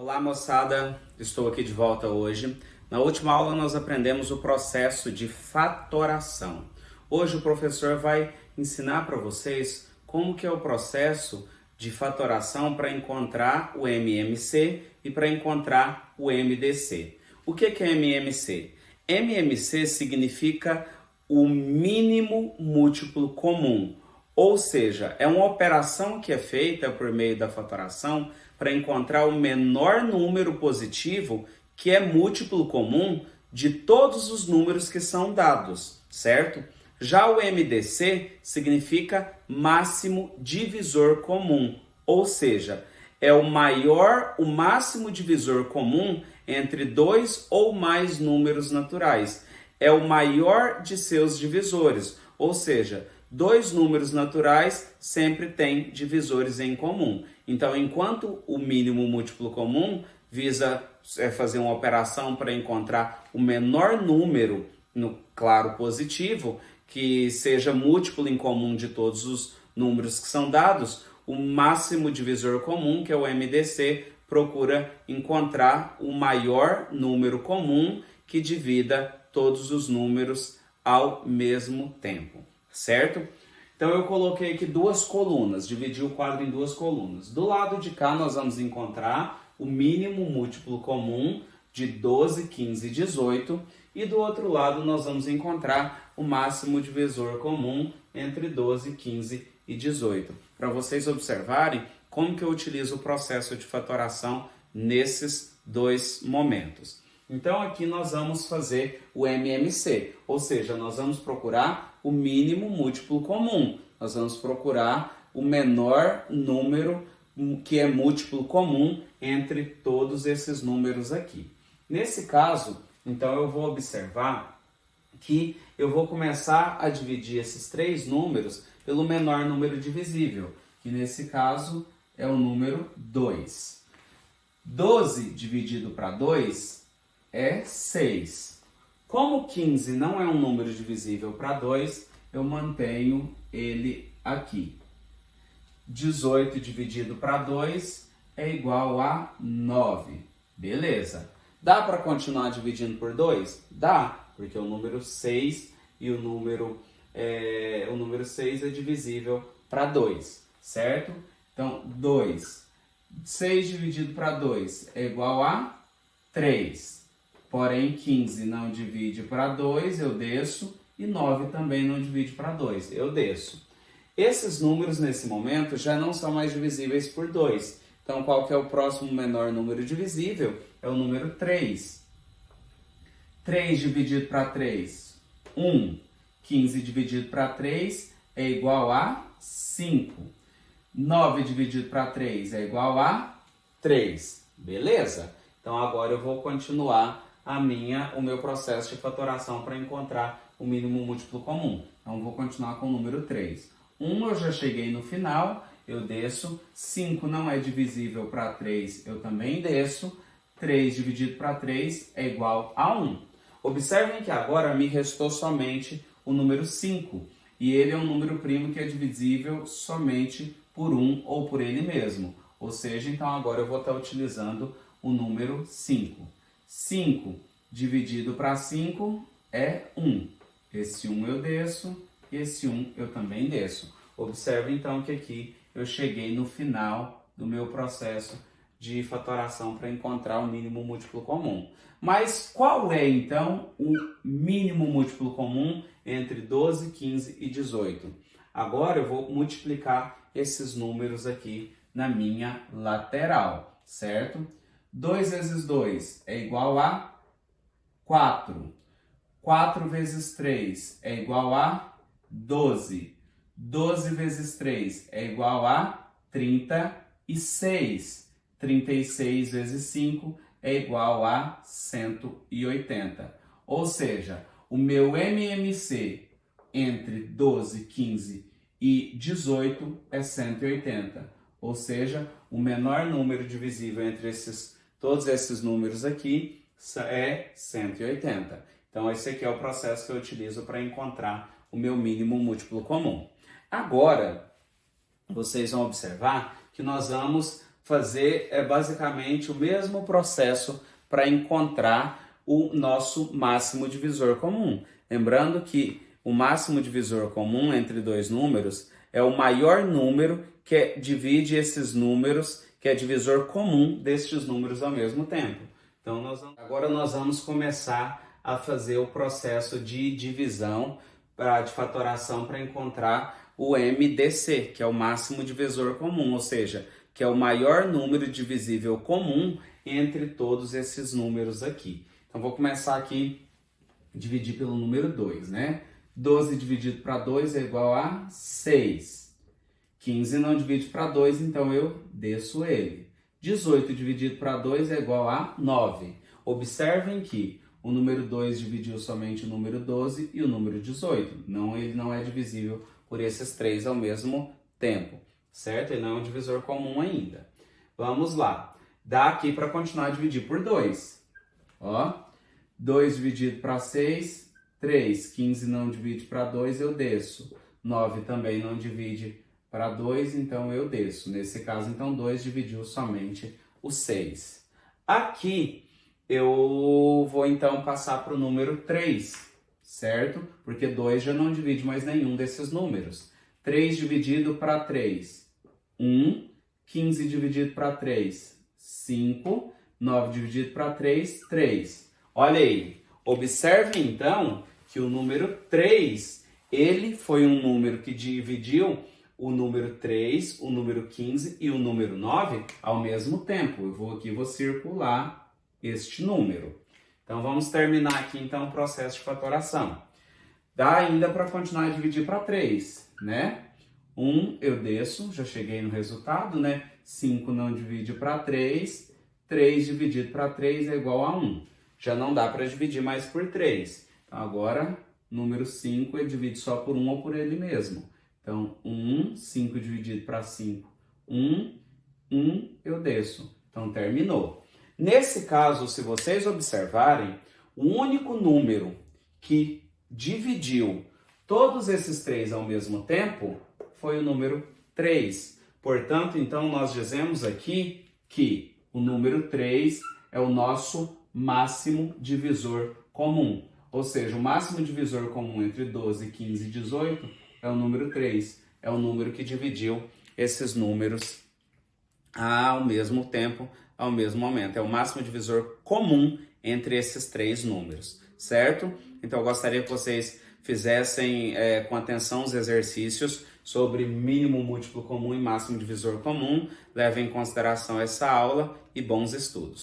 Olá moçada, estou aqui de volta hoje. Na última aula nós aprendemos o processo de fatoração. Hoje o professor vai ensinar para vocês como que é o processo de fatoração para encontrar o MMC e para encontrar o MDC. O que é MMC? MMC significa o mínimo múltiplo comum, ou seja, é uma operação que é feita por meio da fatoração para encontrar o menor número positivo que é múltiplo comum de todos os números que são dados, certo? Já o MDC significa máximo divisor comum, ou seja, é o máximo divisor comum entre dois ou mais números naturais. É o maior de seus divisores, ou seja, dois números naturais sempre têm divisores em comum. Então, enquanto o mínimo múltiplo comum visa fazer uma operação para encontrar o menor número, no claro positivo, que seja múltiplo em comum de todos os números que são dados, o máximo divisor comum, que é o MDC, procura encontrar o maior número comum que divida todos os números ao mesmo tempo, certo? Então eu coloquei aqui duas colunas, dividi o quadro em duas colunas. Do lado de cá nós vamos encontrar o mínimo múltiplo comum de 12, 15 e 18, e do outro lado nós vamos encontrar o máximo divisor comum entre 12, 15 e 18. Para vocês observarem como que eu utilizo o processo de fatoração nesses dois momentos. Então aqui nós vamos fazer o MMC, ou seja, nós vamos procurar o mínimo múltiplo comum. Nós vamos procurar o menor número que é múltiplo comum entre todos esses números aqui. Nesse caso, então eu vou observar que eu vou começar a dividir esses três números pelo menor número divisível, que nesse caso é o número 2. 12 dividido para 2 é 6. Como 15 não é um número divisível para 2, eu mantenho ele aqui. 18 dividido para 2 é igual a 9. Beleza. Dá para continuar dividindo por 2? Dá, porque o número 6 e o número 6 é divisível para 2, certo? Então, 6 dividido para 2 é igual a 3. Porém, 15 não divide para 2, eu desço, e 9 também não divide para 2, eu desço. Esses números, nesse momento, já não são mais divisíveis por 2. Então, qual que é o próximo menor número divisível? É o número 3. 3 dividido para 3, 1. 15 dividido para 3 é igual a 5. 9 dividido para 3 é igual a 3. Beleza? Então, agora eu vou continuar o meu processo de fatoração para encontrar o mínimo múltiplo comum. Então, vou continuar com o número 3. 1 eu já cheguei no final, eu desço. 5 não é divisível para 3, eu também desço. 3 dividido para 3 é igual a 1. Observem que agora me restou somente o número 5. E ele é um número primo que é divisível somente por 1 ou por ele mesmo. Ou seja, então agora eu vou estar utilizando o número 5. 5 dividido para 5 é 1. Esse 1 eu desço, esse 1 eu também desço. Observe então que aqui eu cheguei no final do meu processo de fatoração para encontrar o mínimo múltiplo comum. Mas qual é então o mínimo múltiplo comum entre 12, 15 e 18? Agora eu vou multiplicar esses números aqui na minha lateral, certo? 2 vezes 2 é igual a 4. 4 vezes 3 é igual a 12. 12 vezes 3 é igual a 36. 36 vezes 5 é igual a 180. Ou seja, o meu MMC entre 12, 15 e 18 é 180. Ou seja, o menor número divisível entre todos esses números aqui é 180. Então, esse aqui é o processo que eu utilizo para encontrar o meu mínimo múltiplo comum. Agora, vocês vão observar que nós vamos fazer basicamente o mesmo processo para encontrar o nosso máximo divisor comum. Lembrando que o máximo divisor comum entre dois números é o maior número que divide esses números, que é divisor comum destes números ao mesmo tempo. Então, agora nós vamos começar a fazer o processo de divisão, de fatoração, para encontrar o MDC, que é o máximo divisor comum, ou seja, que é o maior número divisível comum entre todos esses números aqui. Então, vou começar aqui a dividir pelo número 2, né? 12 dividido para 2 é igual a 6. 15 não divide para 2, então eu desço ele. 18 dividido para 2 é igual a 9. Observem que o número 2 dividiu somente o número 12 e o número 18. Ele não é divisível por esses três ao mesmo tempo, certo? Ele não é um divisor comum ainda. Vamos lá. Dá aqui para continuar a dividir por 2. Ó, 2 dividido para 6, 3. 15 não divide para 2, eu desço. 9 também não divide para 2, então eu desço. Nesse caso, então, 2 dividiu somente o 6. Aqui, eu vou, então, passar para o número 3, certo? Porque 2 já não divide mais nenhum desses números. 3 dividido para 3, 1. 15 dividido para 3, 5. 9 dividido para 3, 3. Olha aí. Observe, então, que o número 3, ele foi um número que dividiu o número 3, o número 15 e o número 9 ao mesmo tempo. Eu vou circular este número. Então, vamos terminar aqui, então, o processo de fatoração. Dá ainda para continuar a dividir para 3, né? 1 eu desço, já cheguei no resultado, né? 5 não divide para 3, 3 dividido para 3 é igual a 1. Já não dá para dividir mais por 3. Então, agora, número 5 ele divide só por 1 ou por ele mesmo. Então, 1, 5 dividido para 5, 1, 1 eu desço. Então, terminou. Nesse caso, se vocês observarem, o único número que dividiu todos esses três ao mesmo tempo foi o número 3. Portanto, então, nós dizemos aqui que o número 3 é o nosso máximo divisor comum. Ou seja, o máximo divisor comum entre 12, 15 e 18 é o número 3. É o número que dividiu esses números ao mesmo tempo, ao mesmo momento. É o máximo divisor comum entre esses três números, certo? Então, eu gostaria que vocês fizessem com atenção os exercícios sobre mínimo múltiplo comum e máximo divisor comum. Levem em consideração essa aula e bons estudos.